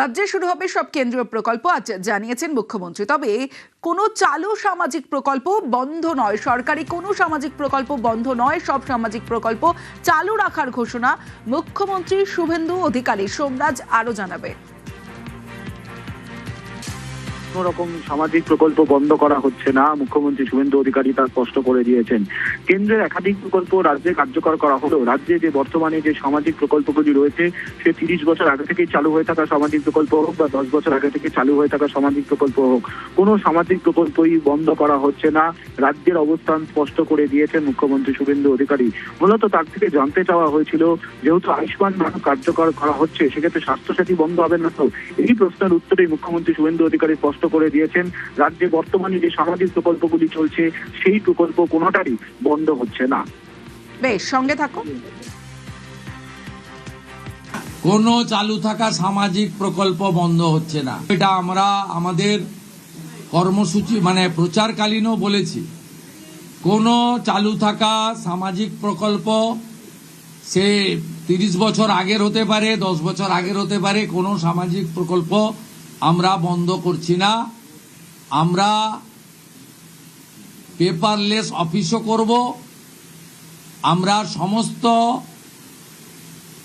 রাজ্যে শুরু হবে সব কেন্দ্রীয় প্রকল্প আজ জানিয়েছেন মুখ্যমন্ত্রী। তবে কোনো চালু সামাজিক প্রকল্প বন্ধ নয়, সরকারি কোনো সামাজিক প্রকল্প বন্ধ নয়, সব সামাজিক প্রকল্প চালু রাখার ঘোষণা মুখ্যমন্ত্রী শুভেন্দু অধিকারী। সোমরাজ আরো জানাবে। কোন রকম সামাজিক প্রকল্প বন্ধ করা হচ্ছে না, মুখ্যমন্ত্রী শুভেন্দু অধিকারী তা স্পষ্ট করে দিয়েছেন। কেন্দ্রের একাধিক প্রকল্প রাজ্যে কার্যকর করা হলেও রাজ্যে যে বর্তমানে যে সামাজিক প্রকল্পগুলি রয়েছে সে 30 বছর আগে থেকেই চালু হয়ে থাকা সামাজিক প্রকল্প হোক বা 10 বছর আগে থেকে চালু হয়ে থাকা সামাজিক প্রকল্প হোক, কোনো সামাজিক প্রকল্পই বন্ধ করা হচ্ছে না। রাজ্যের অবস্থান স্পষ্ট করে দিয়েছেন মুখ্যমন্ত্রী শুভেন্দু অধিকারী। মূলত তার থেকে জানতে চাওয়া হয়েছিল, যেহেতু আয়ুষ্মান ভারত কার্যকর করা হচ্ছে সেক্ষেত্রে স্বাস্থ্যসাথী বন্ধ হবে না তো? এই প্রশ্নের উত্তরেই মুখ্যমন্ত্রী শুভেন্দু অধিকারী স্পষ্ট করে দিয়েছেন, রাজ্যে বর্তমানে যে সামাজিক প্রকল্পগুলি চলছে সেই প্রকল্প কোনোটারই বন্ধ হচ্ছে না। বেশ, সঙ্গে থাকো। কোনো চালু থাকা সামাজিক প্রকল্প বন্ধ হচ্ছে না, এটা আমরা আমাদের কর্মসূচি প্রচারকালীনও বলেছি। কোনো চালু থাকা সামাজিক প্রকল্প সে 30 বছর আগের হতে পারে, 10 বছর আগের হতে পারে, কোনো সামাজিক প্রকল্প আমরা বন্ধ করছি না। আমরা পেপারলেস অফিসও করব, আমরা সমস্ত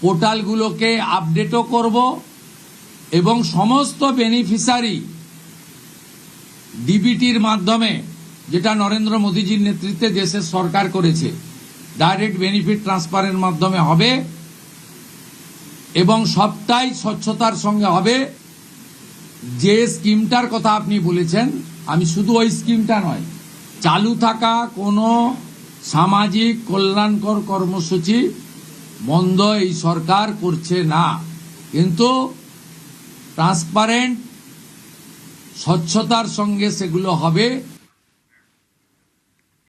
পোর্টালগুলোকে আপডেটও করব এবং সমস্ত বেনিফিশিয়ারি ডিবিটির মাধ্যমে, যেটা নরেন্দ্র মোদীজির নেতৃত্বে দেশের সরকার করেছে, ডাইরেক্ট বেনিফিট ট্রান্সফারের মাধ্যমে হবে এবং সবটাই স্বচ্ছতার সঙ্গে হবে। যে স্কিমটার কথা আপনি বলেছেন, আমি শুধু ওই স্কিমটা নয়, চালু থাকা কোনো সামাজিক কল্যাণকর কর্মসূচি বন্ধ এই সরকার করছে না, কিন্তু ট্রান্সপারেন্ট স্বচ্ছতার সঙ্গে সেগুলো হবে।